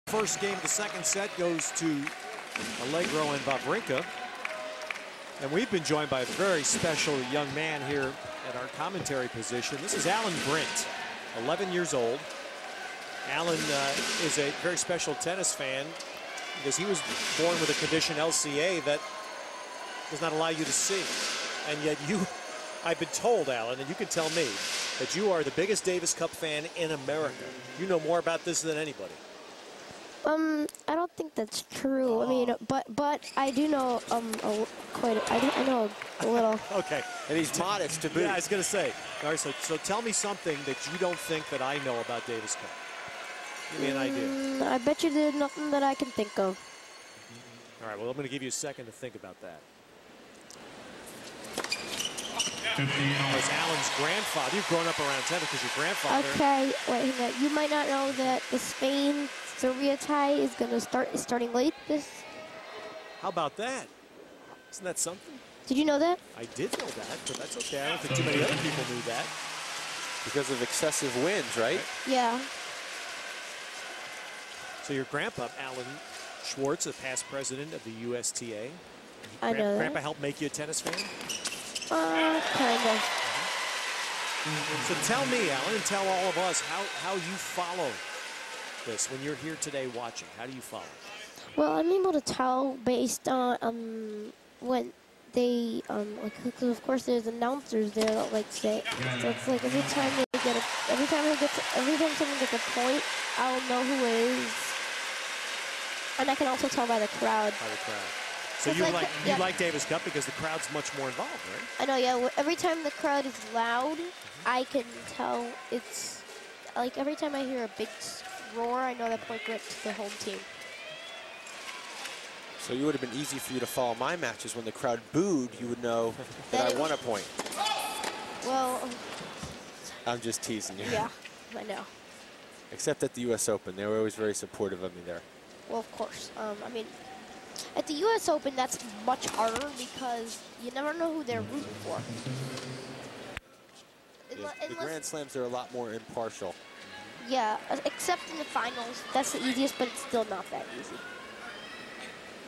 First game of the second set goes to Allegro and Wawrinka. And we've been joined by a very special young man here at our commentary position. This is Alan Brint, 11 years old. Alan is a very special tennis fan because he was born with a condition, LCA, that does not allow you to see. And yet I've been told, Alan, and you can tell me, that you are the biggest Davis Cup fan in America. You know more about this than anybody. I don't think that's true. I mean, but I do know I know a little. Okay, and he's modest to boot. Yeah, I was gonna say. All right, so tell me something that you don't think that I know about Davis Cup. Give me an idea. I bet you there's nothing that I can think of. All right, well, I'm gonna give you a second to think about that. As Alan's grandfather, you've grown up around tennis because your grandfather. Okay, wait, hang on. You might not know that the Spain-Serbia tie is starting late this. How about that? Isn't that something? Did you know that? I did know that, but that's okay. I don't think too many other people knew that. Because of excessive winds, right? Yeah. So your grandpa, Alan Schwartz, a past president of the USTA. I know that. Grandpa helped make you a tennis fan? Kind of. So tell me, Alan, and tell all of us how you follow this when you're here today watching. How do you follow? Well, I'm able to tell based on when they because of course there's announcers there that like say. So it's like every time someone gets a point, I'll know who it is, and I can also tell by the crowd. By the crowd. So you like Davis Cup because the crowd's much more involved, right? I know, yeah. Every time the crowd is loud, I can tell it's like every time I hear a big roar, I know that point went to the home team. So you would have been easy for you to follow my matches. When the crowd booed, you would know that I won a point. Well, I'm just teasing you. Yeah, I know. Except at the U.S. Open, they were always very supportive of me there. Well, of course. I mean, at the U.S. Open, that's much harder because you never know who they're rooting for. The Grand Slams are a lot more impartial. Yeah, except in the finals. That's the easiest, but it's still not that easy.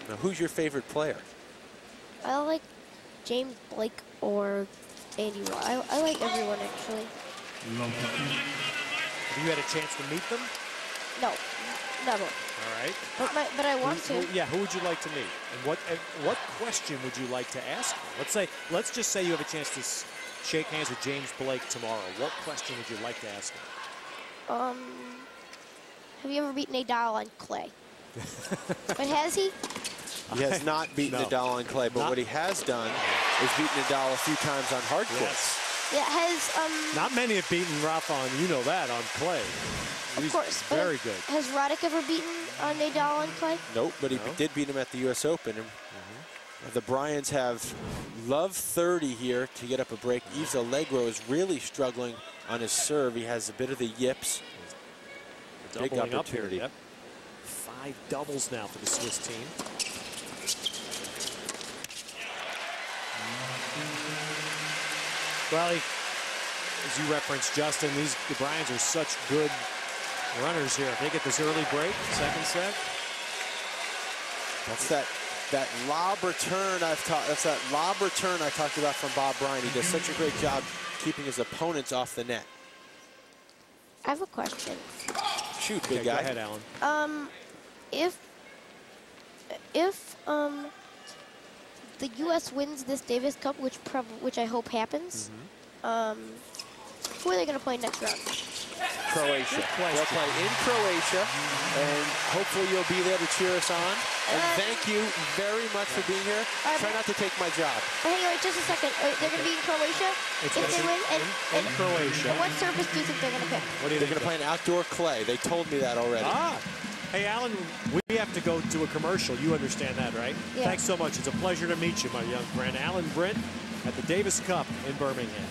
Now, who's your favorite player? I like James Blake or Andy Roy. I like everyone, actually. Have you had a chance to meet them? No, never. All right. But I want to. Yeah, who would you like to meet? And what question would you like to ask them? Let's just say you have a chance to shake hands with James Blake tomorrow. What question would you like to ask him? Have you ever beaten Nadal on clay? But has he? He has not beaten Nadal on clay, but what he has done is beaten Nadal a few times on hard courts. Yeah, has Not many have beaten Rafa on, you know that, on clay. Of course, very good. Has Roddick ever beaten Nadal on clay? Nope, but he did beat him at the U.S. Open. The Bryans have love 30 here to get up a break. Yves Allegro is really struggling on his serve. He has a bit of the yips. Big opportunity. Up here, yep. 5 doubles now for the Swiss team. Well, as you referenced, Justin, the Bryans are such good runners here. If they get this early break, second set. That's that lob return that's that lob return I talked about from Bob Bryan. He does such a great job keeping his opponents off the net. I have a question. Shoot, big guy. Go ahead, Alan. If the U.S. wins this Davis Cup, which I hope happens, who are they going to play next round? Croatia. They'll play in Croatia, and hopefully you'll be there to cheer us on. And thank you very much for being here. Try not to take my job. But hang on, just a second. They're going to be in Croatia if they win? In Croatia. And what surface do you think they're going to pick? They're going to play an outdoor clay. They told me that already. Hey, Alan, we have to go to a commercial. You understand that, right? Yeah. Thanks so much. It's a pleasure to meet you, my young friend. Alan Brint at the Davis Cup in Birmingham.